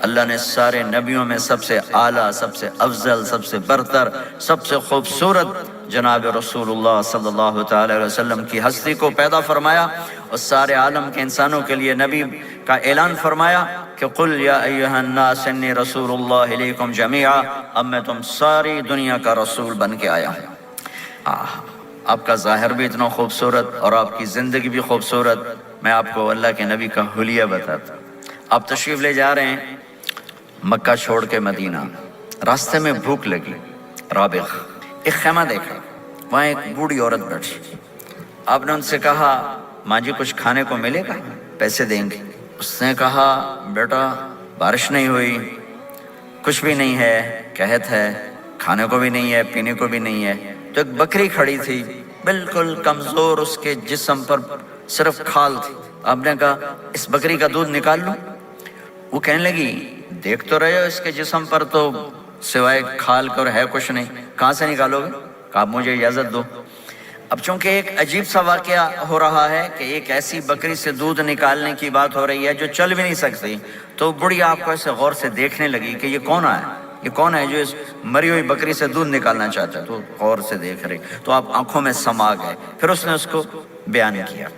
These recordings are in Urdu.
اللہ نے سارے نبیوں میں سب سے اعلیٰ، سب سے افضل، سب سے برتر، سب سے خوبصورت جناب رسول اللہ صلی اللہ تعالی علیہ وسلم کی ہستی کو پیدا فرمایا، اور سارے عالم کے انسانوں کے لیے نبی کا اعلان فرمایا کہ قل یا ایھا الناس انی رسول اللہ الیکم جمیعا، اب میں تم ساری دنیا کا رسول بن کے آیا ہوں۔ آپ کا ظاہر بھی اتنا خوبصورت اور آپ کی زندگی بھی خوبصورت۔ میں آپ کو اللہ کے نبی کا حلیہ بتاتا ہوں۔ آپ تشریف لے جا رہے ہیں مکہ چھوڑ کے مدینہ، راستے میں بھوک لگی، رابغ ایک خیمہ دیکھا، وہاں ایک بوڑھی عورت بیٹھی۔ آپ نے ان سے کہا ماں جی کچھ کھانے کو ملے گا، پیسے دیں گے؟ اس نے کہا بیٹا بارش نہیں ہوئی، کچھ بھی نہیں ہے، قحط ہے، کھانے کو بھی نہیں ہے، پینے کو بھی نہیں ہے۔ تو ایک بکری کھڑی تھی، بالکل کمزور، اس کے جسم پر صرف کھال تھی۔ آپ نے کہا اس بکری کا دودھ نکال لوں؟ وہ کہنے لگی دیکھ تو رہے ہو اس کے جسم پر تو سوائے کھال کر ہے کچھ نہیں، کہاں سے نکالو گے؟ کہا مجھے اجازت دو۔ اب چونکہ ایک عجیب سا واقعہ ہو رہا ہے کہ ایک ایسی بکری سے دودھ نکالنے کی بات ہو رہی ہے جو چل بھی نہیں سکتی، تو بڑھیا آپ کو ایسے غور سے دیکھنے لگی کہ یہ کون ہے، یہ کون ہے جو اس مری ہوئی بکری سے دودھ نکالنا چاہتا ہے؟ تو غور سے دیکھ رہی، تو آپ آنکھوں میں سما گئے۔ پھر اس نے اس کو بیان کیا۔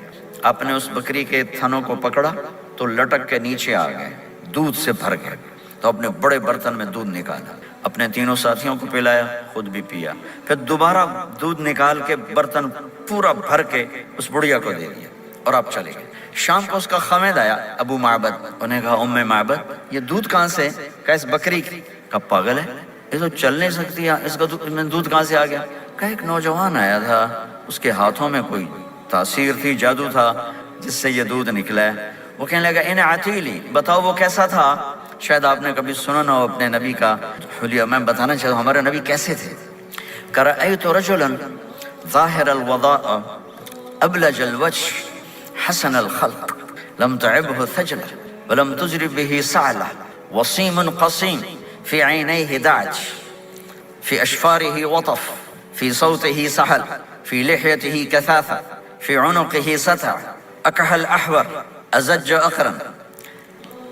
آپ نے اس بکری کے تھنوں کو پکڑا تو لٹک کے نیچے آ گئے، دودھ سے بھر گئے۔ تو اپنے بڑے برتن میں دودھ نکالا، اپنے تینوں ساتھیوں کو پلایا، خود بھی پیا، پھر دوبارہ دودھ نکال کے برتن پورا بھر کے اس بڑھیا کو دے دیا، اور آپ چلے گئے۔ شام کو اس کا خامد آیا، ابو معبد، انہیں کہا ام معبد یہ دودھ کہاں سے؟ کہا اس بکری کی۔ کہا پاگل ہے، یہ تو چل نہیں سکتی ہے، اس کا دودھ کہاں سے آ گیا؟ کہا ایک نوجوان آیا تھا، اس کے ہاتھوں میں کوئی تاثیر تھی، جادو تھا، جس سے یہ دودھ نکلا ہے۔ وہ کہنے لگا ان عتیلی، بتاؤ وہ کیسا تھا؟ شاید آپ نے کبھی سنا نہ ہو اپنے نبی کا حلیہ، میں بتانا چاہتا ہوں ہمارے نبی کیسے تھے۔ رأیت رجلا ظاہر الوضاء ابلج الوجه حسن الخلق لم تعبه ثجلة ولم تجر به سعلة وصيم قصيم في عينيه دعج في أشفاره وطف في صوته سحل في لحيته كثافة في عنقه ستع أكحل أحور أزج أقرن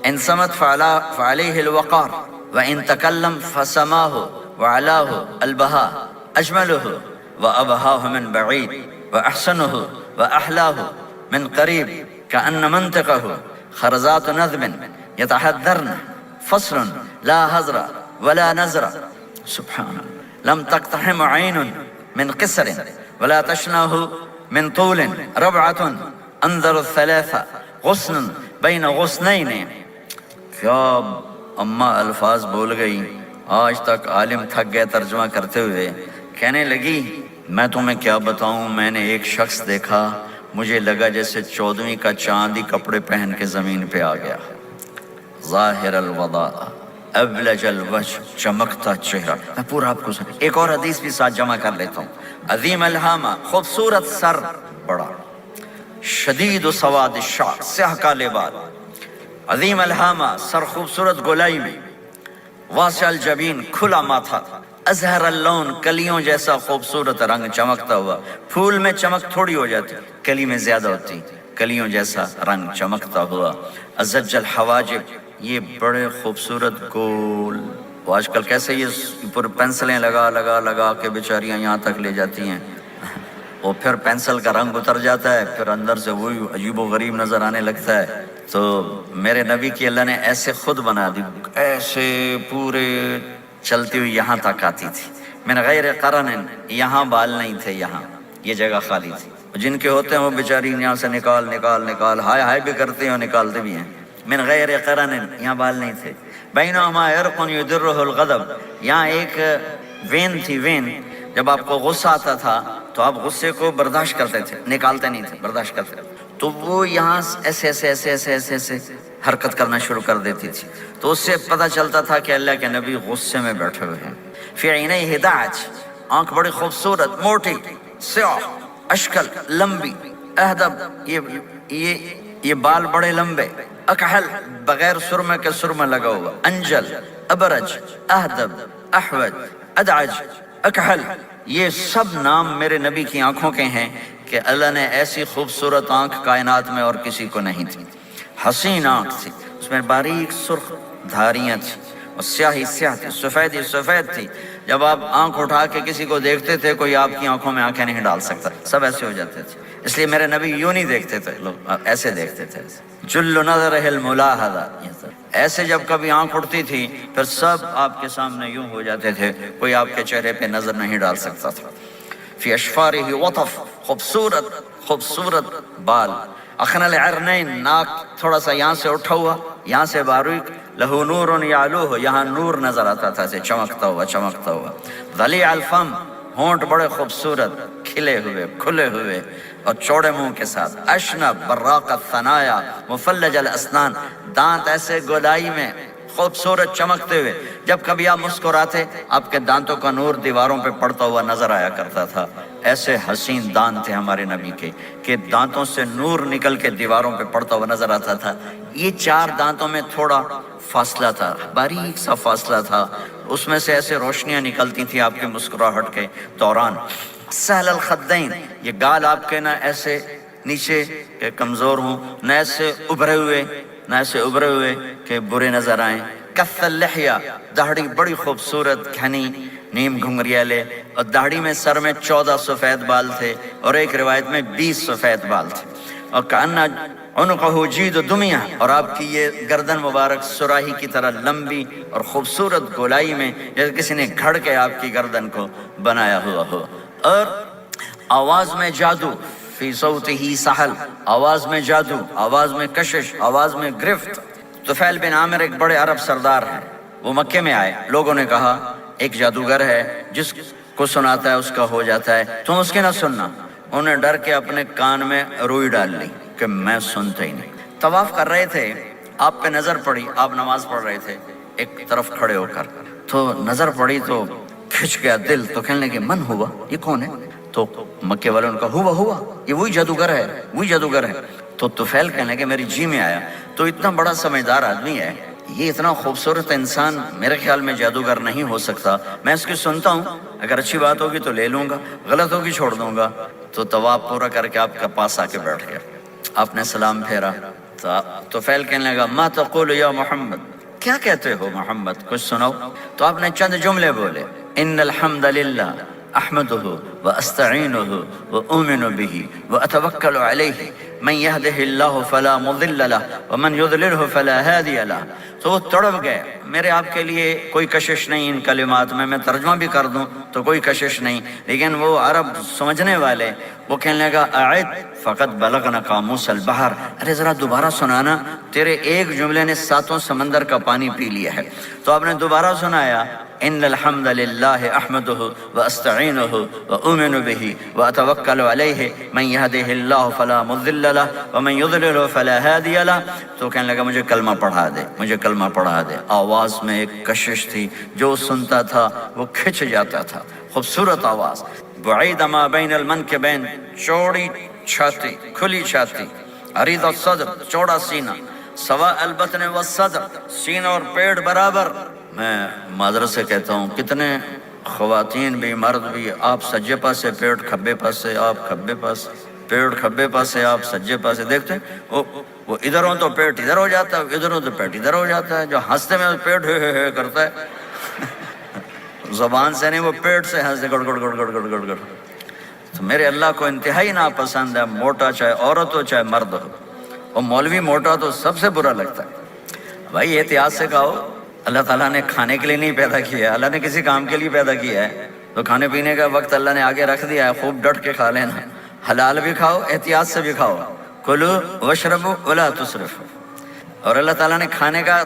إن صمت فعليه الوقار وإن تكلم فسماه وعلاه البهاء أجمله وأبهاه من بعيد وأحسنه وأحلاه من قريب كأن منطقه خرزات نذب يتحذرن فصل لا هزر ولا نزر سبحان لم تقتحم عين من قصر ولا تشنه من طول ربعة انظر الثلاثة غصن بين غصنين۔ کیا اماں الفاظ بول گئی، آج تک عالم تھک گئے ترجمہ کرتے ہوئے۔ کہنے لگی میں تمہیں کیا بتاؤں، میں نے ایک شخص دیکھا، مجھے لگا جیسے 14ویں کا چاند ہی کپڑے پہن کے زمین پہ آ گیا۔ ظاہر الوضاء ابلج الوجه، چمکتا چہرہ۔ میں پورا آپ کو ایک اور حدیث بھی ساتھ جمع کر لیتا ہوں۔ عظیم الہامہ، خوبصورت سر، بڑا شدید سواد الشعر، سیاہ کالے بال، عظیم الہامہ، سر خوبصورت گولائی میں، واسع الجبین، کھلا ماتھا، ازہر اللون، کلیوں جیسا خوبصورت رنگ چمکتا ہوا۔ پھول میں چمک تھوڑی ہو جاتی، کلی میں زیادہ ہوتی، کلیوں جیسا رنگ چمکتا ہوا۔ ازج الحواجب، یہ بڑے خوبصورت گول، وہ آج کل کیسے یہ پر پینسلیں لگا لگا لگا کے بیچاریاں یہاں تک لے جاتی ہیں، اور پھر پینسل کا رنگ اتر جاتا ہے، پھر اندر سے وہی عجیب و غریب نظر آنے لگتا ہے۔ تو میرے نبی کی اللہ نے ایسے خود بنا دی، ایسے پورے چلتی ہوئی یہاں تک آتی تھی۔ من غیر قرن، یہاں بال نہیں تھے، یہاں یہ جگہ خالی تھی۔ جن کے ہوتے ہیں وہ بیچاری یہاں سے نکال نکال نکال، ہائے ہائے بھی کرتے ہیں اور نکالتے بھی ہیں۔ من غیر قرن، یہاں بال نہیں تھے۔ بینہما عرق یدرہ الغضب، یہاں ایک وین تھی، وین، جب آپ کو غصہ آتا تھا تو آپ غصے کو برداشت کرتے تھے، نکالتے نہیں تھے، برداشت کرتے تھے، تو وہ یہاں ایسے ایسے ایسے ایسے ایسے ایسے حرکت کرنا شروع کر دیتی تھی، تو اس سے پتہ چلتا تھا کہ اللہ کے نبی غصے میں بیٹھے ہوئے ہیں۔ فی عینیہ دعج، آنکھ بڑی خوبصورت، موٹی، سیاہ، اشکل، لمبی، اہدب، یہ بال بڑے لمبے، اکحل، بغیر سرمے کے سرمہ لگا ہوا، انجل، ابرج، اہدب، احوج، ادعج، اکحل، یہ سب نام میرے نبی کی آنکھوں کے ہیں کہ اللہ نے ایسی خوبصورت آنکھ کائنات میں اور کسی کو نہیں تھی۔ حسین آنکھ تھی، اس میں باریک سرخ دھاریاں تھیں اور سیاہی سیاہ تھی، سفید ہی سفید تھی. جب آپ آنکھ اٹھا کے کسی کو دیکھتے تھے کوئی آپ کی آنکھوں میں آنکھیں نہیں ڈال سکتا، سب ایسے ہو جاتے تھے. اس لیے میرے نبی یوں نہیں دیکھتے تھے، لوگ ایسے دیکھتے تھے. جل نظرہ الملاحظہ، ایسے جب کبھی آنکھ اٹھتی تھی پھر سب آپ کے سامنے یوں ہو جاتے تھے، کوئی آپ کے چہرے پہ نظر نہیں ڈال سکتا تھا. فی اشفارہ وطف، خوبصورت خوبصورت بال. اخن العرنین، ناک تھوڑا سا یہاں سے اٹھا ہوا، یہاں سے باریک. لہو نور یعلوہ، یہاں نور نظر آتا تھا، اسے چمکتا ہوا چمکتا ہوا. ضلیع الفم، ہونٹ بڑے خوبصورت کھلے ہوئے کھلے ہوئے اور چوڑے منہ کے ساتھ. اشنب براق الثنایا مفلج الاسنان، دانت ایسے گولائی میں خوبصورت چمکتے ہوئے. جب کبھی آپ مسکراتے آپ کے دانتوں کا نور دیواروں پہ پڑتا ہوا نظر آیا کرتا تھا. ایسے حسین دانت تھے ہمارے نبی کے کہ دانتوں سے نور نکل کے دیواروں پہ پڑتا ہوا نظر آتا تھا. یہ 4 دانتوں میں تھوڑا فاصلہ تھا، باریک سا فاصلہ تھا، اس میں سے ایسے روشنیاں نکلتی تھیں آپ کی مسکراہٹ کے دوران. سہل الخدین، یہ گال آپ کے نہ ایسے نیچے کہ کمزور ہوں، نہ ایسے ابھرے ہوئے کہ برے نظر آئیں. کف اللحیہ، داڑھی بڑی خوبصورت گھنی نیم گھنگریالے، اور داڑھی میں سر میں 14 سفید بال تھے اور ایک روایت میں 20 سفید بال تھے. اور کأن عنقہ جید دمیہ، اور آپ کی یہ گردن مبارک سراہی کی طرح لمبی اور خوبصورت گولائی میں، جیسے کسی نے گھڑ کے آپ کی گردن کو بنایا ہوا ہو. اور آواز میں جادو، فی صوتہ سحل، آواز میں جادو، آواز میں کشش، آواز میں گرفت. طفیل بن عامر ایک بڑے عرب سردار ہیں، وہ مکے میں آئے. لوگوں نے کہا ایک جادوگر ہے جس کو سناتا ہے اس کا ہو جاتا ہے، تم اس کی نہ سننا. انہیں ڈر کے اپنے کان میں روئی ڈال لی کہ میں سنتا ہی نہیں. طواف کر رہے تھے، آپ پہ نظر پڑی، آپ نماز پڑھ رہے تھے ایک طرف کھڑے ہو کر، تو نظر پڑی تو کھچ گیا دل. تو کہنے لگے من ہوا، یہ کون ہے؟ تو مکے والوں نے کہا ہوا یہ وہی جادوگر ہے. تو طفیل کہنے لگے میری جی میں آیا، تو اتنا بڑا سمجھدار آدمی ہے، یہ اتنا خوبصورت انسان میرے خیال میں جادوگر نہیں ہو سکتا. میں اس کی سنتا ہوں، اگر اچھی بات ہوگی تو لے لوں گا، غلط ہوگی چھوڑ دوں گا. تو طواف پورا کر کے آپ کے پاس آ کے بیٹھ گیا. آپ نے سلام پھیرا تو طفیل کہنے لگا ما تقول یا محمد، کیا کہتے ہو محمد، کچھ سناؤ. تو آپ نے چند جملے بولے، ان الحمد للہ احمدہ واستعینہ واؤمن بہ واتوکل علیہ من یہدہ اللہ فلا مضل لہ ومن یضللہ فلا ہادی لہ. تو وہ تڑپ گئے. میرے آپ کے لیے کوئی کشش نہیں ان کلمات میں ترجمہ بھی کر دوں تو کوئی کشش نہیں، لیکن وہ عرب سمجھنے والے وہ کہنے لگا اعد فقط بلغنا قاموس البحر، ارے ذرا دوبارہ سنانا، تیرے ایک جملے نے 7 سمندر کا پانی پی لیا ہے. تو آپ نے دوبارہ سنایا ان الحمد للہ احمدہ واستعینہ واؤمن بہ واتوکل علیہ من یہدہ اللہ فلا مضل لہ ومن یضلل فلا ہادی لہ. تو کہنے لگا مجھے کلمہ پڑھا دے. آواز میں ایک کشش تھی، جو سنتا تھا وہ کھچ جاتا تھا. خوبصورت آواز. بعید ما بین المنکبین، چوڑی چھاتی کھلی چھاتی. عریض الصدر، چوڑا سینہ. سواء البطن والصدر، سینہ اور پیٹ برابر. میں معذرت سے کہتا ہوں کتنے خواتین بھی مرد بھی، آپ سجے پاسے پیٹ کھبے پاسے، آپ کھبے پاسے پیٹ کھبے پاسے، آپ سجے پاسے. دیکھتے وہ ادھر ہوں تو پیٹ ادھر ہو جاتا ہے، ادھر ہوں تو پیٹ ادھر ہو جاتا ہے. جو ہنستے میں پیٹ ہے کرتا ہے زبان سے نہیں، وہ پیٹ سے ہنستے گڑ گڑ گڑ گڑ گڑ گڑ گڑ. تو میرے اللہ کو انتہائی ناپسند ہے، موٹا چاہے عورت ہو چاہے مرد ہو. اور مولوی موٹا تو سب سے برا لگتا ہے. بھائی احتیاط سے کھاؤ، اللہ تعالیٰ نے کھانے کے لیے نہیں پیدا کیا ہے، اللہ نے کسی کام کے لیے پیدا کیا ہے. تو کھانے پینے کا وقت اللہ نے آگے رکھ دیا ہے، خوب ڈٹ کے کھا لینا. حلال بھی کھاؤ، احتیاط سے بھی کھاؤ. کلو واشربوا ولا تسرفوا. اور اللہ تعالیٰ نے کھانے کا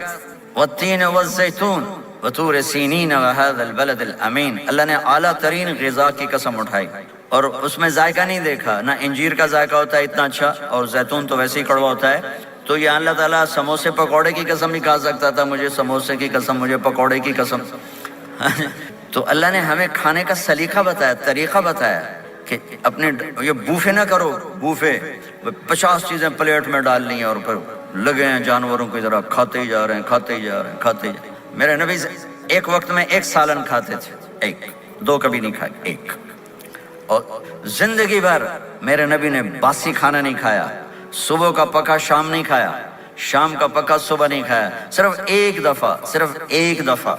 والتین والزیتون وطور سینین وهذا البلد الامین، اللہ نے اعلیٰ ترین غذا کی قسم اٹھائی اور اس میں ذائقہ نہیں دیکھا. نہ انجیر کا ذائقہ ہوتا ہے اتنا اچھا، اور زیتون تو ویسے ہی کڑوا ہوتا ہے. تو یہ اللہ تعالیٰ سموسے پکوڑے کی قسم بھی کھا سکتا تھا، مجھے سموسے کی قسم، مجھے پکوڑے کی قسم. تو اللہ نے ہمیں کھانے کا سلیقہ بتایا، طریقہ بتایا کہ اپنے یہ بوفے نہ کرو. بوفے 50 چیزیں پلیٹ میں ڈال لی ہیں اور پھر لگے ہیں جانوروں کی طرح کھاتے ہی جا رہے ہیں. میرے نبی ایک وقت میں 1 سالن کھاتے تھے، 1 2 کبھی نہیں کھائے، 1. اور زندگی بھر میرے نبی نے باسی کھانا نہیں کھایا، صبح کا پکا شام نہیں کھایا. شام کا پکا صبح نہیں کھایا، صرف ایک دفعہ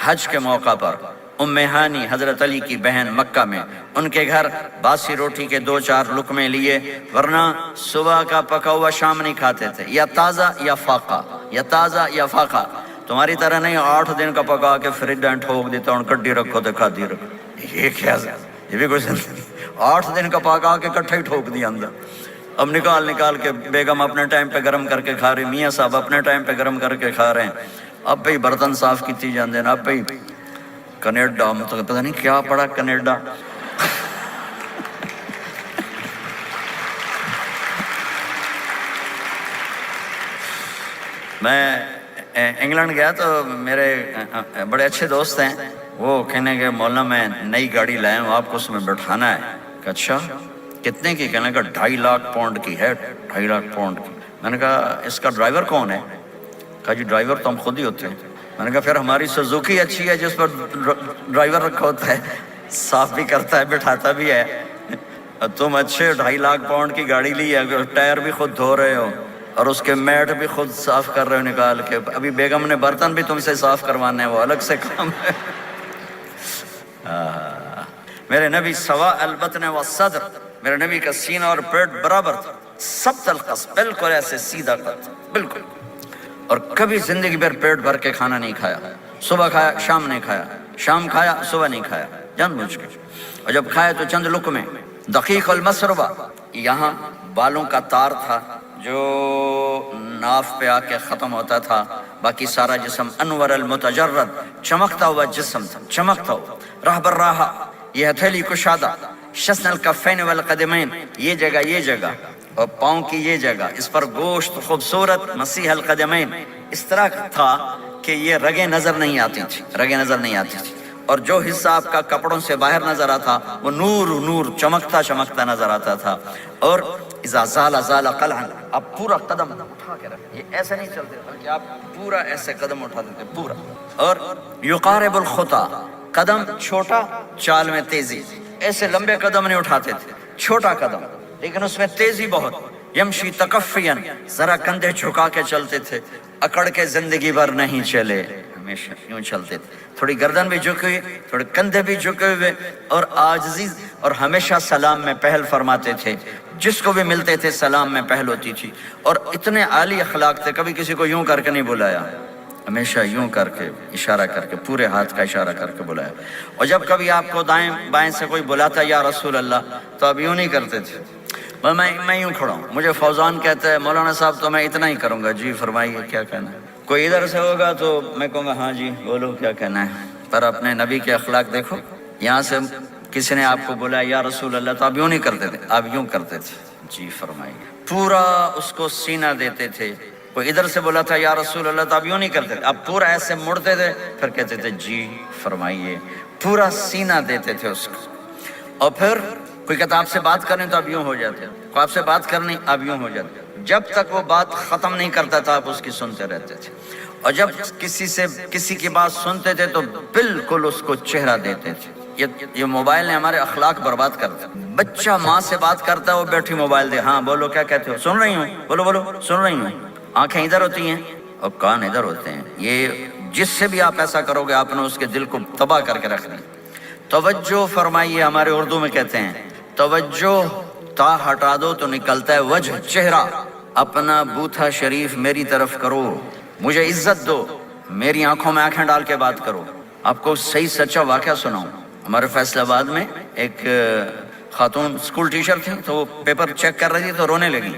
حج کے موقع پر ام ہانی حضرت علی کی بہن مکہ میں، ان کے گھر باسی روٹی کے 2-4 لقمے لیے، ورنہ صبح کا پکا ہوا شام نہیں کھاتے تھے، یا تازہ یا فاقہ، تمہاری طرح نہیں 8 دن کا پکا کے فریج میں ٹھوک دیتا ہوں، کڈی رکھو تو کھاتی رکھو، یہ کیا ہے؟ یہ بھی کوئی زندگی 8 دن کا پکا کے کٹھا ہی ٹھوک دیا اندر۔ اب نکال کے بیگم اپنے ٹائم پہ گرم کر کے کھا رہی، میاں صاحب اپنے ٹائم پہ گرم کر کے کھا رہے ہیں، اب پہ برتن صاف کیتی جاندے ہیں، اب پہ کینیڈا، مطلب پتہ نہیں کیا پڑا کینیڈا۔ میں انگلینڈ گیا تو میرے بڑے اچھے دوست ہیں، وہ کہنے کہ مولانا میں نئی گاڑی لائے ہوں، آپ کو اس میں بٹھانا ہے۔ کہ اچھا کتنے کی؟ کہنے کا 2.5 لاکھ پاؤنڈ کی ہے، 2.5 لاکھ پاؤنڈ کی۔ میں نے کہا اس کا ڈرائیور کون ہے؟ کہا جی ڈرائیور تو ہم خود ہی ہوتے ہیں۔ میں نے کہا پھر ہماری سوزوکی اچھی ہے جس پر ڈرائیور رکھا ہوتا ہے، صاف بھی کرتا ہے بٹھاتا بھی ہے، تم اچھے 2.5 لاکھ پاؤنڈ کی گاڑی لی ہے، ٹائر بھی خود دھو رہے ہو اور اس کے میٹ بھی خود صاف کر رہے ہو نکال کے، ابھی بیگم نے برتن بھی تم سے صاف کروانے ہیں، وہ الگ سے کام ہے۔ میرے نبی سوا البطن و صدر، میرے نبی کا سینہ اور پیٹ برابر تھا، سبت القصد، بالکل ایسے سیدھا قد، بالکل، اور کبھی زندگی بھر پیٹ بھر کے کھانا نہیں کھایا، صبح کھایا شام نہیں کھایا، شام کھایا صبح نہیں کھایا، جان بوجھ کے، اور جب کھایا تو چند لقمے۔ دقیق المسربہ، یہاں بالوں کا تار تھا جو ناف پہ آ کے ختم ہوتا تھا، باقی سارا جسم انور المتجرد، چمکتا ہوا جسم تھا، چمکتا ہوا، راہ بر راہ، یہ ہتھیلی کشادہ، شسن الکفین والقدمین، یہ جگہ اور پاؤں کی یہ جگہ، اس پر گوشت خوبصورت، مسیح القدمین، اس طرح تھا کہ یہ رگیں نظر نہیں آتی تھی، اور جو حصہ آپ کا کپڑوں سے باہر نظر آتا وہ نور چمکتا نظر آتا تھا، اور اذا زال قلعا، آپ پورا قدم اٹھا کے رکھیں، یہ ایسے نہیں چلتے بلکہ آپ پورا ایسے قدم اٹھا دیتے پورا، اور یقارب الخطا، قدم چھوٹا چال میں تیزی، ایسے لمبے قدم نہیں اٹھاتے تھے، چھوٹا قدم لیکن اس میں تیزی بہت، یمشی تکفین، ذرا کندھے جھکا کے چلتے تھے، اکڑ کے زندگی بھر نہیں چلے، ہمیشہ یوں چلتے تھے، تھوڑی گردن بھی جھکی ہوئی، تھوڑے کندھے بھی جھکے ہوئے، اور عاجزی، اور ہمیشہ سلام میں پہل فرماتے تھے، جس کو بھی ملتے تھے سلام میں پہل ہوتی تھی، اور اتنے عالی اخلاق تھے، کبھی کسی کو یوں کر کے نہیں بلایا، ہمیشہ یوں کر کے اشارہ کر کے، پورے ہاتھ کا اشارہ کر کے بلایا، اور جب کبھی آپ کو دائیں بائیں سے کوئی بلاتا یا رسول اللہ تو آپ یوں نہیں کرتے تھے، میں یوں کھڑا ہوں، مجھے فوزان کہتا ہے مولانا صاحب تو میں اتنا ہی کروں گا، جی فرمائیے کیا کہنا ہے، کوئی ادھر سے ہوگا تو میں کہوں گا ہاں جی بولو کیا کہنا ہے، پر اپنے نبی کے اخلاق دیکھو، یہاں سے کسی نے آپ کو بولا یا رسول اللہ تو آپ یوں نہیں کرتے تھے، آپ یوں کرتے تھے، جی فرمائیے، پورا اس کو سینہ دیتے تھے، کوئی ادھر سے بولا تھا یا رسول اللہ تو آپ یوں نہیں کرتے تھے، آپ پورا ایسے مڑتے تھے، پھر کہتے تھے جی فرمائیے، پورا سینہ دیتے تھے اس کو، اور پھر کوئی کہتا آپ سے بات کریں تو آپ یوں ہو جاتے، کوئی آپ سے بات کرنی آپ یوں ہو جاتے، جب تک وہ بات ختم نہیں کرتا تھا آپ اس کی سنتے رہتے تھے، اور جب کسی کی بات سنتے تھے تو بالکل اس کو چہرہ دیتے تھے۔ یہ موبائل نے ہمارے اخلاق برباد کر دیا، بچہ ماں سے بات کرتا ہے وہ بیٹھی موبائل دے، ہاں بولو کیا کہتے ہو، سن رہی ہوں، بولو سن رہی ہوں، آنکھیں ادھر ہوتی ہیں اور کان ادھر ہوتے ہیں، یہ جس سے بھی آپ ایسا کرو گے آپ نے اس کے دل کو تباہ کر کے رکھ دیا۔ توجہ فرمائیے، ہمارے اردو میں کہتے ہیں توجہ، تا ہٹا دو تو نکلتا ہے وجہ، چہرہ، اپنا بوتھا شریف میری طرف کرو، مجھے عزت دو، میری آنکھوں میں آنکھیں ڈال کے بات کرو۔ آپ کو صحیح سچا واقعہ سناؤں، ہمارے فیصل آباد میں ایک خاتون اسکول ٹیچر تھی، تو وہ پیپر چیک کر رہی تھی تو رونے لگی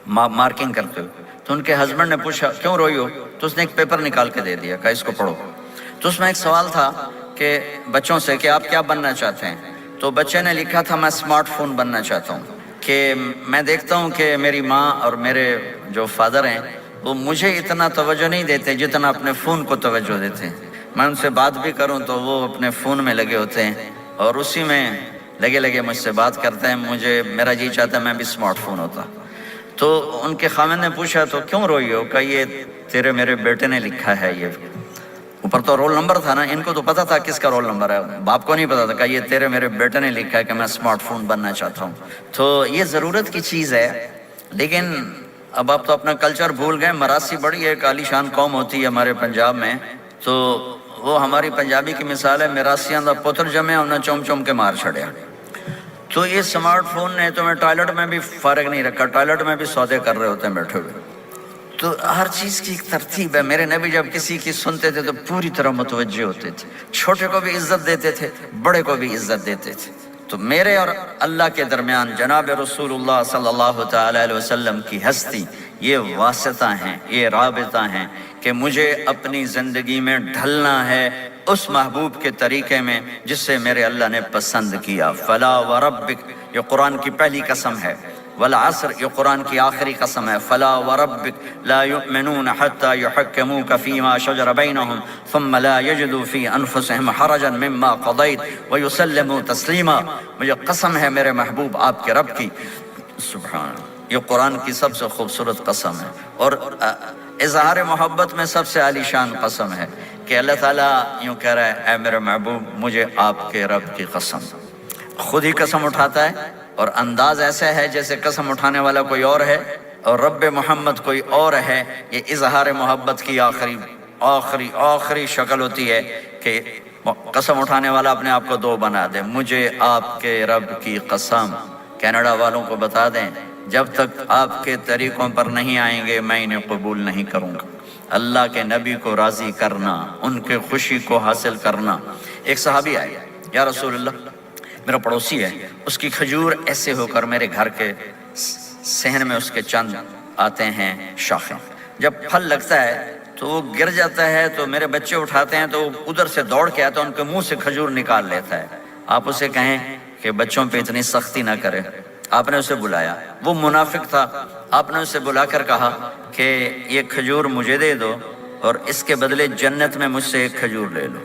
مارکنگ کرتے ہوئے، تو ان کے ہسبینڈ نے پوچھا کیوں روئی ہو، تو اس نے ایک پیپر نکال کے دے دیا، کہا اس کو پڑھو، تو اس میں ایک سوال تھا کہ بچوں سے کہ آپ کیا بننا چاہتے ہیں، تو بچے نے لکھا تھا میں اسمارٹ فون بننا چاہتا ہوں، کہ میں دیکھتا ہوں کہ میری ماں اور میرے جو فادر ہیں وہ مجھے اتنا توجہ نہیں دیتے جتنا اپنے فون کو توجہ دیتے ہیں، میں ان سے بات بھی کروں تو وہ اپنے فون میں لگے ہوتے ہیں اور اسی میں لگے مجھ سے بات کرتے ہیں، میرا جی چاہتا ہے میں بھی اسمارٹ فون ہوتا۔ تو ان کے خاوند نے پوچھا تو کیوں روئی ہو، کہ یہ تیرے میرے بیٹے نے لکھا ہے، یہ اوپر تو رول نمبر تھا نا، ان کو تو پتا تھا کس کا رول نمبر ہے، باپ کو نہیں پتا تھا، کہ یہ تیرے میرے بیٹے نے لکھا ہے کہ میں اسمارٹ فون بننا چاہتا ہوں۔ تو یہ ضرورت کی چیز ہے، لیکن اب آپ تو اپنا کلچر بھول گئے. مراسی بڑی ایک عالیشان قوم ہوتی ہے ہمارے پنجاب میں, تو وہ ہماری پنجابی کی مثال ہے, مراسیاں دا پتر جمے انہیں چوم چوم کے مار چھڑیا. تو یہ سمارٹ فون نے تمہیں ٹوائلٹ میں بھی فارغ نہیں رکھا, ٹوائلٹ میں بھی سودے کر رہے ہوتے ہیں بیٹھے ہوئے. تو ہر چیز کی ایک ترتیب ہے. میرے نبی جب کسی کی سنتے تھے تو پوری طرح متوجہ ہوتے تھے, چھوٹے کو بھی عزت دیتے تھے, بڑے کو بھی عزت دیتے تھے. تو میرے اور اللہ کے درمیان جناب رسول اللہ صلی اللہ تعالی علیہ وسلم کی ہستی, یہ واسطہ ہیں, یہ رابطہ ہیں کہ مجھے اپنی زندگی میں ڈھلنا ہے اس محبوب کے طریقے میں جس سے میرے اللہ نے پسند کیا. فلا وربک, یہ قرآن کی پہلی قسم ہے. والعصر, یہ قرآن کی آخری قسم ہے. فلا وربک لا یؤمنون حتی یحکموک فیما شجر بینہم ثم لا یجدوا فی انفسہم حرجا مما قضیت ویسلموا تسلیما. مجھے قسم ہے میرے محبوب آپ کے رب کی. سبحان, یہ قرآن کی سب سے خوبصورت قسم ہے اور اظہار محبت میں سب سے عالی شان قسم ہے کہ اللہ تعالیٰ یوں کہہ رہا ہے, اے میرے محبوب مجھے آپ کے رب کی قسم. خود ہی قسم اٹھاتا ہے اور انداز ایسا ہے جیسے قسم اٹھانے والا کوئی اور ہے اور رب محمد کوئی اور ہے. یہ اظہار محبت کی آخری شکل ہوتی ہے کہ قسم اٹھانے والا اپنے آپ کو دو بنا دے. مجھے آپ کے رب کی قسم. کینیڈا والوں کو بتا دیں, جب تک آپ کے طریقوں پر نہیں آئیں گے میں انہیں قبول نہیں کروں گا. اللہ کے نبی کو راضی کرنا, ان کے خوشی کو حاصل کرنا. ایک صحابی آئے, یا رسول اللہ میرا پڑوسی ہے, اس کی کھجور ایسے ہو کر میرے گھر کے صحن میں اس کے چند آتے ہیں شاخیں, جب پھل لگتا ہے تو وہ گر جاتا ہے, تو میرے بچے اٹھاتے ہیں تو ادھر سے دوڑ کے آتا ہے, ان کے منہ سے کھجور نکال لیتا ہے. آپ اسے کہیں کہ بچوں پہ اتنی سختی نہ کرے. آپ نے اسے بلایا, وہ منافق تھا. آپ نے اسے بلا کر کہا کہ یہ کھجور مجھے دے دو اور اس کے بدلے جنت میں مجھ سے ایک کھجور لے لو.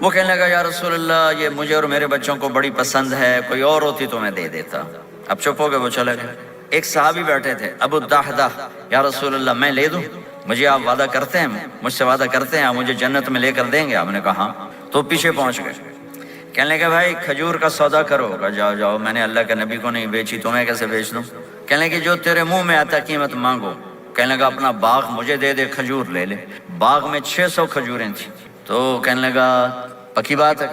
وہ کہنے لگا یا رسول اللہ یہ مجھے اور میرے بچوں کو بڑی پسند ہے, کوئی اور ہوتی تو میں دے دیتا. اب چپ ہو گئے, وہ چلے گئے. ایک صحابی بیٹھے تھے ابو الدحدہ, یا رسول اللہ میں لے دوں, مجھے آپ وعدہ کرتے ہیں, مجھ سے وعدہ کرتے ہیں آپ مجھے جنت میں لے کر دیں گے؟ آپ نے کہا ہاں. تو پیچھے پہنچ گئے. کہنے لگے بھائی کھجور کا سودا کرو. کہا جاؤ جاؤ, میں نے اللہ کے نبی کو نہیں بیچی, تمہیں کیسے بیچ دوں؟ کہنے لگے جو تیرے منہ میں آتا قیمت مانگو. کہنے لگا اپنا باغ مجھے دے دے, کھجور لے لے. باغ میں 600 کھجوریں تھیں. تو کہنے لگا پکی بات ہے؟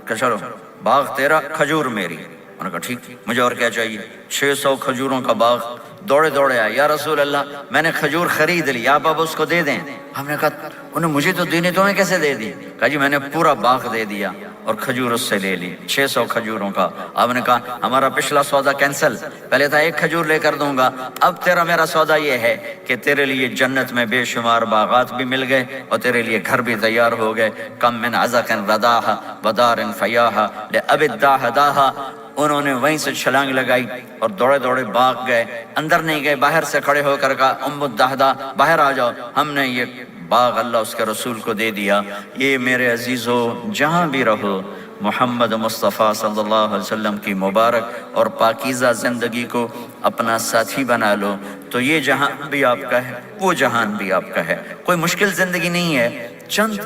کہ چلو باغ تیرا کھجور میری. انہوں نے کہا ٹھیک, مجھے اور کیا چاہیے. 600 کھجوروں کا باغ. دوڑے دوڑے آئے, یا رسول اللہ میں نے کھجور خرید لی, آپ اب اس کو دے دیں. ہم نے کہا انہیں مجھے تو دینی, تمہیں کیسے دے دی؟ کہا جی میں نے پورا باغ دے دیا اور کھجور اس سے لے لی, 600 کھجوروں کا. آپ نے کہا ہمارا پچھلا سودا کینسل, پہلے تھا ایک کھجور لے کر دوں گا, اب تیرا میرا سودا یہ ہے کہ تیرے لیے جنت میں بے شمار باغات بھی مل گئے اور تیرے لیے گھر بھی تیار ہو گئے. کم من عزق رداہا ودار فیاہا لأب الداہ داہا. انہوں نے وہیں سے چھلانگ لگائی اور دوڑے دوڑے باغ گئے. اندر نہیں گئے, باہر سے کھڑے ہو کر کہا ام الدحدہ باہر آ جاؤ, ہم نے یہ باغ اللہ اس کے رسول کو دے دیا. یہ میرے عزیزو جہاں بھی رہو محمد مصطفیٰ صلی اللہ علیہ وسلم کی مبارک اور پاکیزہ زندگی کو اپنا ساتھی بنا لو, تو یہ جہان بھی آپ کا ہے, وہ جہان بھی آپ کا ہے. کوئی مشکل زندگی نہیں ہے, چند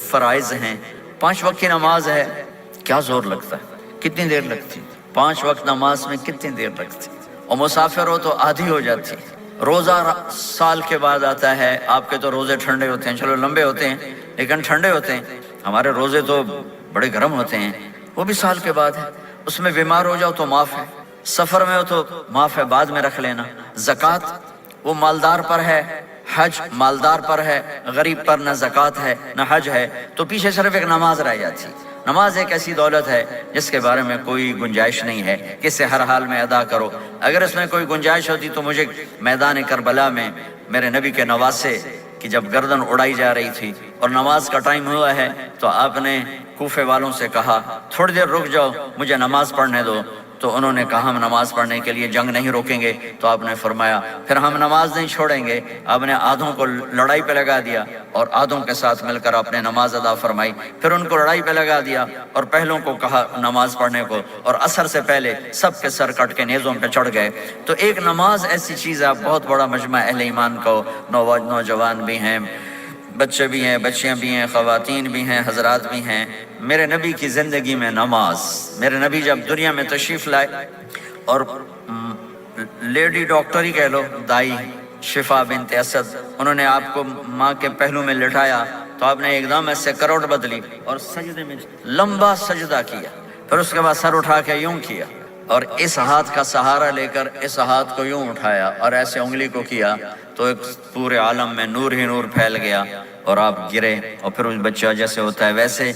فرائض ہیں. 5 وقت کی نماز ہے, کیا زور لگتا ہے, کتنی دیر لگتی؟ 5 وقت نماز میں کتنی دیر لگتی؟ اور مسافر ہو تو آدھی ہو جاتی. روزہ سال کے بعد آتا ہے, آپ کے تو روزے ٹھنڈے ہوتے ہیں, چلو لمبے ہوتے ہیں لیکن ٹھنڈے ہوتے ہیں. ہمارے روزے تو بڑے گرم ہوتے ہیں, وہ بھی سال کے بعد ہے. اس میں بیمار ہو جاؤ تو معاف ہے, سفر میں ہو تو معاف ہے, بعد میں رکھ لینا. زکوٰۃ وہ مالدار پر ہے, حج مالدار پر ہے, غریب پر نہ زکوٰۃ ہے نہ حج ہے, تو پیچھے صرف ایک نماز رہ جاتی. نماز ایک ایسی دولت ہے جس کے بارے میں کوئی گنجائش نہیں ہے کہ اسے ہر حال میں ادا کرو. اگر اس میں کوئی گنجائش ہوتی تو مجھے میدان کربلا میں میرے نبی کے نواسے کی جب گردن اڑائی جا رہی تھی اور نماز کا ٹائم ہوا ہے تو آپ نے کوفے والوں سے کہا تھوڑی دیر رک جاؤ, مجھے نماز پڑھنے دو. تو انہوں نے کہا ہم نماز پڑھنے کے لیے جنگ نہیں روکیں گے. تو آپ نے فرمایا پھر ہم نماز نہیں چھوڑیں گے. آپ نے آدھوں کو لڑائی پہ لگا دیا اور آدھوں کے ساتھ مل کر آپ نے نماز ادا فرمائی. پھر ان کو لڑائی پہ لگا دیا اور پہلوں کو کہا نماز پڑھنے کو, اور عصر سے پہلے سب کے سر کٹ کے نیزوں پہ چڑھ گئے. تو ایک نماز ایسی چیز ہے, بہت بڑا مجمع اہل ایمان کو, نوجوان بھی ہیں, بچے بھی ہیں, بچیاں بھی ہیں, خواتین بھی ہیں, حضرات بھی ہیں. میرے نبی کی زندگی میں نماز, میرے نبی جب دنیا میں تشریف لائے اور لیڈی ڈاکٹر ہی کہہ لو, دائی شفا بنت اسد، انہوں نے آپ کو ماں کے پہلو میں لٹایا تو آپ نے ایک دم ایسے کروٹ بدلی اور سجدے میں لمبا سجدہ کیا، پھر اس کے بعد سر اٹھا کے یوں کیا اور اس ہاتھ کا سہارا لے کر اس ہاتھ کو یوں اٹھایا اور ایسے انگلی کو کیا تو ایک پورے عالم میں نور ہی نور پھیل گیا اور آپ گرے، اور پھر اس بچہ جیسے ہوتا ہے ویسے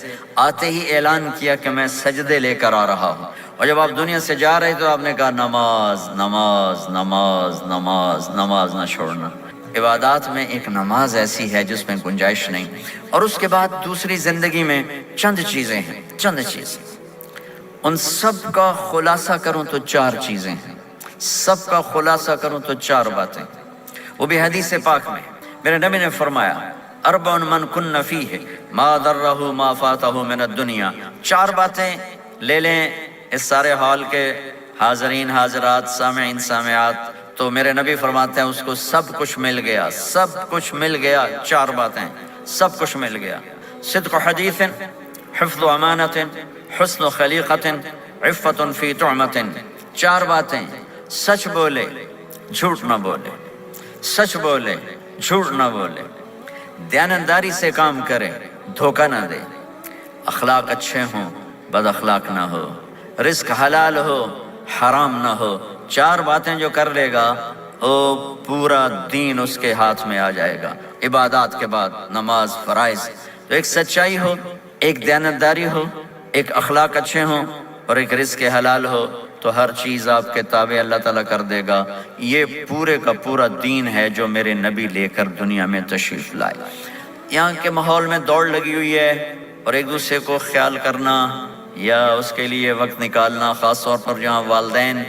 آتے ہی اعلان کیا کہ میں سجدے لے کر آ رہا ہوں، اور جب آپ دنیا سے جا رہے تو آپ نے کہا نماز نماز نماز نماز نماز نہ چھوڑنا۔ عبادات میں ایک نماز ایسی ہے جس میں گنجائش نہیں، اور اس کے بعد دوسری زندگی میں چند چیزیں ہیں، چند چیزیں، ان سب کا خلاصہ کروں تو 4 چیزیں ہیں، سب کا خلاصہ کروں تو 4 باتیں، وہ بھی حدیث پاک میں میرے نبی نے فرمایا اربع من کن فیہ ما ضرہ ما فاتہ من الدنیا، 4 باتیں لے لیں اس سارے ہال کے حاضرین حاضرات سامعین سامعات، تو میرے نبی فرماتے ہیں اس کو سب کچھ مل گیا، سب کچھ مل گیا، 4 باتیں سب کچھ مل گیا، صدق حدیث، حفظ امانت، حسن خلیقت، عفت فی طعمت، 4 باتیں، سچ بولے جھوٹ نہ بولے، سچ بولے جھوٹ نہ بولے، دیانتداری سے کام کرے دھوکہ نہ دے، اخلاق اچھے ہوں بد اخلاق نہ ہو، رزق حلال ہو حرام نہ ہو، 4 باتیں جو کر لے گا وہ پورا دین اس کے ہاتھ میں آ جائے گا۔ عبادات کے بعد نماز فرائض، تو ایک سچائی ہو، ایک دیانتداری ہو، ایک اخلاق اچھے ہوں اور ایک رزق حلال ہو تو ہر چیز آپ کے تابع اللہ تعالیٰ کر دے گا۔ یہ پورے کا پورا دین ہے جو میرے نبی لے کر دنیا میں تشریف لائے۔ یہاں کے ماحول میں دوڑ لگی ہوئی ہے اور ایک دوسرے کو خیال کرنا یا اس کے لیے وقت نکالنا، خاص طور پر جہاں والدین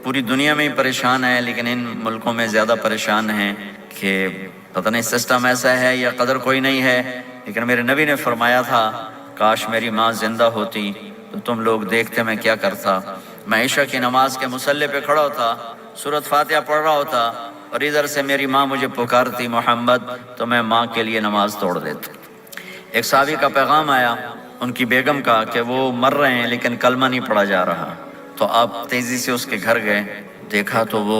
پوری دنیا میں ہی پریشان ہیں لیکن ان ملکوں میں زیادہ پریشان ہیں کہ پتہ نہیں سسٹم ایسا ہے یا قدر کوئی نہیں ہے، لیکن میرے نبی نے فرمایا تھا کاش میری ماں زندہ ہوتی تو تم لوگ دیکھتے میں کیا کرتا، میں عشاء کی نماز کے مصلی پہ کھڑا ہوتا، سورۃ فاتحہ پڑھ رہا ہوتا اور ادھر سے میری ماں مجھے پکارتی محمد، تو میں ماں کے لیے نماز توڑ دیتا۔ ایک صحابی کا پیغام آیا ان کی بیگم کا کہ وہ مر رہے ہیں لیکن کلمہ نہیں پڑھا جا رہا، تو آپ تیزی سے اس کے گھر گئے، دیکھا تو وہ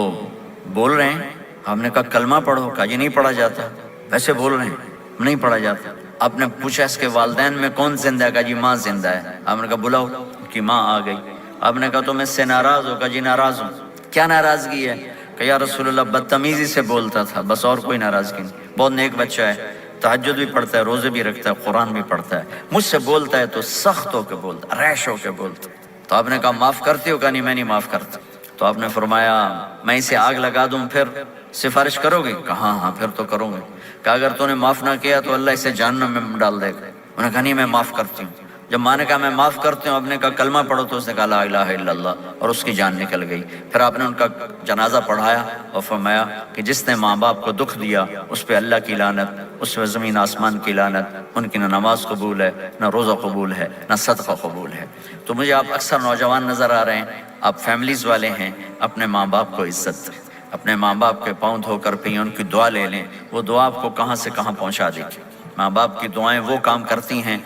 بول رہے ہیں، ہم نے کہا کلمہ پڑھو، کہا یہ نہیں پڑھا جاتا، ویسے بول رہے ہیں نہیں پڑھا جاتا۔ آپ نے پوچھا اس کے والدین میں کون زندہ ہے، کہا جی ماں زندہ ہے۔ آپ نے کہا بلاؤ، کہ ماں آ گئی۔ آپ نے کہا تم اس سے ناراض ہو، کہا جی ناراض ہوں۔ کیا ناراضگی ہے؟ کہ یا رسول اللہ بدتمیزی سے بولتا تھا، بس اور کوئی ناراضگی نہیں، بہت نیک بچہ ہے، تہجد بھی پڑھتا ہے، روزے بھی رکھتا ہے، قرآن بھی پڑھتا ہے، مجھ سے بولتا ہے تو سخت ہو کے بولتا، ریش ہو کے بولتا۔ تو آپ نے کہا معاف کرتی ہو؟ کہا نہیں میں نہیں معاف کرتا۔ تو آپ نے فرمایا میں اسے آگ لگا دوں پھر سفارش کرو گے؟ کہا ہاں پھر تو کروں گے۔ کہ اگر تو نے معاف نہ کیا تو اللہ اسے جہنم میں ڈال دے گا۔ انہوں نے کہا نہیں میں معاف کرتی ہوں۔ جب ماں نے کہا میں معاف کرتی ہوں، آپ نے کہا کلمہ پڑھو، تو اس نے کہا لا الہ الا اللہ، اور اس کی جان نکل گئی۔ پھر آپ نے ان کا جنازہ پڑھایا اور فرمایا کہ جس نے ماں باپ کو دکھ دیا اس پہ اللہ کی لعنت، اس پہ زمین آسمان کی لعنت، ان کی نہ نماز قبول ہے نہ روزہ قبول ہے نہ صدقہ قبول ہے۔ تو مجھے آپ اکثر نوجوان نظر آ رہے ہیں، آپ فیملیز والے ہیں، اپنے ماں باپ کو عزت دیں، اپنے ماں باپ کے پاؤں دھو کر پئیں، ان کی دعا لے لیں، وہ دعا آپ کو کہاں سے کہاں پہنچا دے گی۔ ماں باپ کی دعائیں وہ کام کرتی ہیں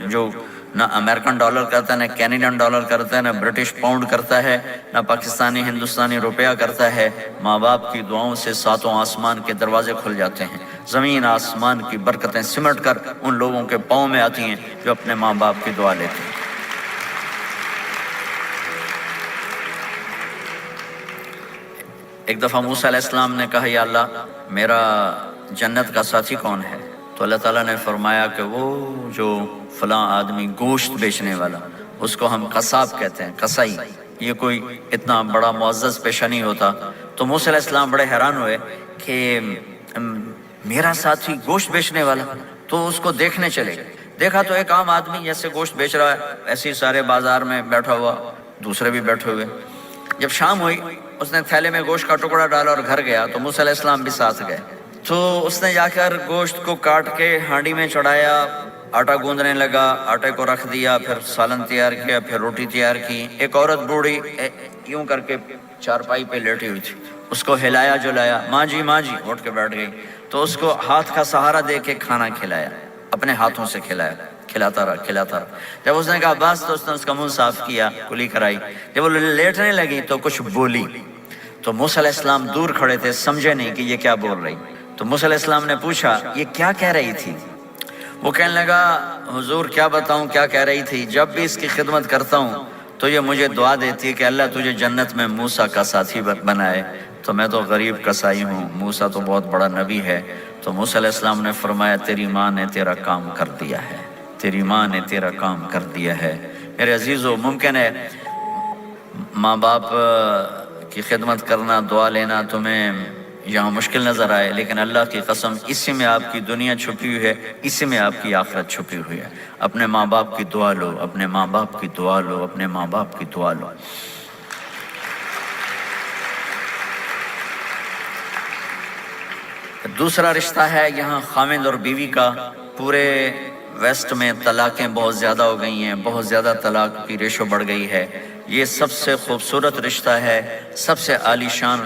جو نہ امریکن ڈالر کرتا ہے، نہ کینیڈین ڈالر کرتا ہے، نہ برٹش پاؤنڈ کرتا ہے، نہ پاکستانی ہندوستانی روپیہ کرتا ہے۔ ماں باپ کی دعاؤں سے 7 آسمان کے دروازے کھل جاتے ہیں، زمین آسمان کی برکتیں سمٹ کر ان لوگوں کے پاؤں میں آتی ہیں جو اپنے ماں باپ کی دعا لیتے ہیں۔ ایک دفعہ موسیٰ علیہ السلام نے کہا یا اللہ میرا جنت کا ساتھی کون ہے؟ تو اللہ تعالیٰ نے فرمایا کہ وہ جو فلاں آدمی گوشت بیچنے والا، اس کو ہم قصاب کہتے ہیں، قصائی، یہ کوئی اتنا بڑا معزز پیشہ نہیں ہوتا۔ تو موسیٰ علیہ السلام بڑے حیران ہوئے کہ میرا ساتھی گوشت بیچنے والا، تو اس کو دیکھنے چلے گئے۔ دیکھا تو ایک عام آدمی جیسے گوشت بیچ رہا ہے، ایسے ہی سارے بازار میں بیٹھا ہوا، دوسرے بھی بیٹھے ہوئے۔ جب شام ہوئی اس نے تھیلے میں گوشت کا ٹکڑا ڈالا اور گھر گیا، تو موسیٰ علیہ السلام بھی ساتھ گئے۔ تو اس نے جا کر گوشت کو کاٹ کے ہانڈی میں چڑھایا، آٹا گوندنے لگا، آٹے کو رکھ دیا، پھر سالن تیار کیا، پھر روٹی تیار کی۔ ایک عورت بوڑھی یوں کر کے چارپائی پہ لیٹی ہوئی تھی، اس کو ہلایا جلایا، ماں جی اٹھ کے بیٹھ گئی۔ تو اس کو ہاتھ کا سہارا دے کے کھانا کھلایا، اپنے ہاتھوں سے کھلایا، کھلاتا رہا۔ جب اس نے کہا بس، تو اس نے اس کا منہ صاف کیا، کلی کرائی۔ جب وہ لیٹنے لگی تو کچھ بولی، تو موسیٰ علیہ السلام دور کھڑے تھے، سمجھے نہیں کہ یہ کیا بول رہی۔ تو موسیٰ علیہ السلام نے پوچھا یہ کیا کہہ رہی تھی؟ وہ کہنے لگا حضور کیا بتاؤں کیا کہہ رہی تھی، جب بھی اس کی خدمت کرتا ہوں تو یہ مجھے دعا دیتی ہے کہ اللہ تجھے جنت میں موسیٰ کا ساتھی بنائے، تو میں تو غریب کسائی ہوں، موسیٰ تو بہت بڑا نبی ہے۔ تو موسیٰ علیہ السلام نے فرمایا تیری ماں نے تیرا کام کر دیا ہے، تیری ماں نے تیرا کام کر دیا ہے۔ میرے عزیزو، ممکن ہے ماں باپ کی خدمت کرنا، دعا لینا تمہیں یہاں مشکل نظر آئے، لیکن اللہ کی قسم اسی میں آپ کی دنیا چھپی ہوئی ہے، اسی میں آپ کی آخرت چھپی ہوئی ہے۔ اپنے ماں باپ کی دعا لو، اپنے ماں باپ کی دعا لو، اپنے ماں باپ کی دعا لو۔ دوسرا رشتہ ہے یہاں خاوند اور بیوی کا۔ پورے ویسٹ میں طلاقیں بہت زیادہ ہو گئی ہیں، بہت زیادہ طلاق کی ریشو بڑھ گئی ہے۔ یہ سب سے خوبصورت رشتہ ہے، سب سے عالی شان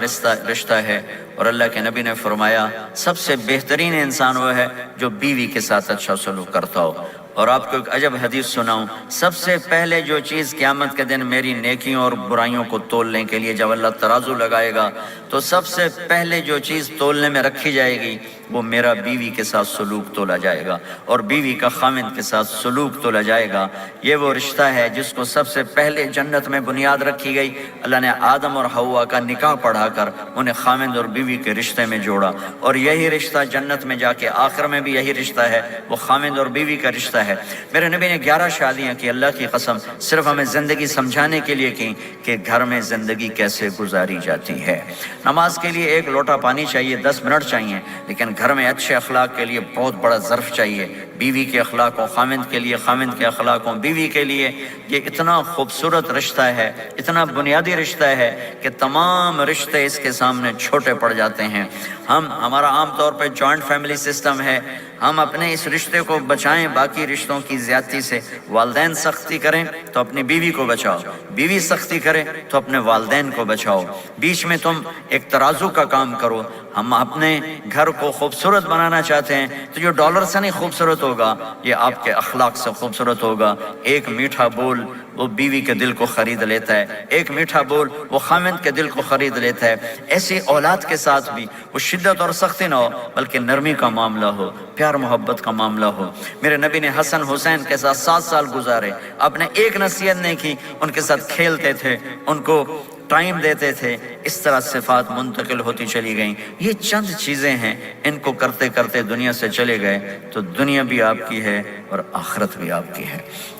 رشتہ ہے، اور اللہ کے نبی نے فرمایا سب سے بہترین انسان وہ ہے جو بیوی کے ساتھ اچھا سلوک کرتا ہو۔ اور آپ کو ایک عجب حدیث سناؤں، سب سے پہلے جو چیز قیامت کے دن میری نیکیوں اور برائیوں کو تولنے کے لیے جب اللہ ترازو لگائے گا تو سب سے پہلے جو چیز تولنے میں رکھی جائے گی وہ میرا بیوی کے ساتھ سلوک تولا جائے گا، اور بیوی کا خاوند کے ساتھ سلوک تولا جائے گا۔ یہ وہ رشتہ ہے جس کو سب سے پہلے جنت میں بنیاد رکھی گئی۔ اللہ نے آدم اور حوا کا نکاح پڑھا کر انہیں خاوند اور بیوی کے رشتے میں جوڑا، اور یہی رشتہ جنت میں جا کے آخر میں بھی یہی رشتہ ہے، وہ خاوند اور بیوی کا رشتہ ہے۔ میرے نبی نے 11 شادیاں کی، اللہ کی قسم صرف ہمیں زندگی سمجھانے کے لیے کی کہ گھر میں زندگی کیسے گزاری جاتی ہے۔ نماز کے لیے 1 لوٹا پانی چاہیے، 10 منٹ چاہیے، لیکن گھر میں اچھے اخلاق کے لیے بہت بڑا ظرف چاہیے۔ بیوی کے اخلاق و خاوند کے لیے، خاوند کے اخلاق و بیوی کے لیے، یہ اتنا خوبصورت رشتہ ہے، اتنا بنیادی رشتہ ہے کہ تمام رشتے اس کے سامنے چھوٹے پڑ جاتے ہیں۔ ہمارا عام طور پہ جوائنٹ فیملی سسٹم ہے، ہم اپنے اس رشتے کو بچائیں باقی رشتوں کی زیادتی سے۔ والدین سختی کریں تو اپنی بیوی کو بچاؤ، بیوی سختی کرے تو اپنے والدین کو بچاؤ، بیچ میں تم ایک ترازو کا کام کرو۔ ہم اپنے گھر کو خوبصورت بنانا چاہتے ہیں تو جو ڈالر سے نہیں خوبصورت ہوگا، یہ آپ کے اخلاق سے خوبصورت ہوگا۔ ایک میٹھا بول وہ بیوی کے دل کو خرید لیتا ہے، ایک میٹھا بول وہ خاوند کے دل کو خرید لیتا ہے۔ ایسی اولاد کے ساتھ بھی وہ شدت اور سختی نہ ہو، بلکہ نرمی کا معاملہ ہو، پیار محبت کا معاملہ ہو۔ میرے نبی نے حسن حسین کے ساتھ 7 سال گزارے، آپ نے ایک نصیحت نہیں کی، ان کے ساتھ کھیلتے تھے، ان کو ٹائم دیتے تھے، اس طرح صفات منتقل ہوتی چلی گئیں۔ یہ چند چیزیں ہیں، ان کو کرتے کرتے دنیا سے چلے گئے تو دنیا بھی آپ کی ہے اور آخرت بھی آپ کی ہے۔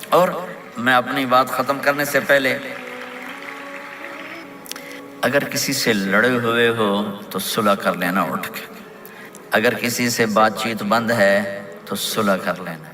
اور میں اپنی بات ختم کرنے سے پہلے، اگر کسی سے لڑے ہوئے ہو تو صلح کر لینا اٹھ کے، اگر کسی سے بات چیت بند ہے تو صلح کر لینا۔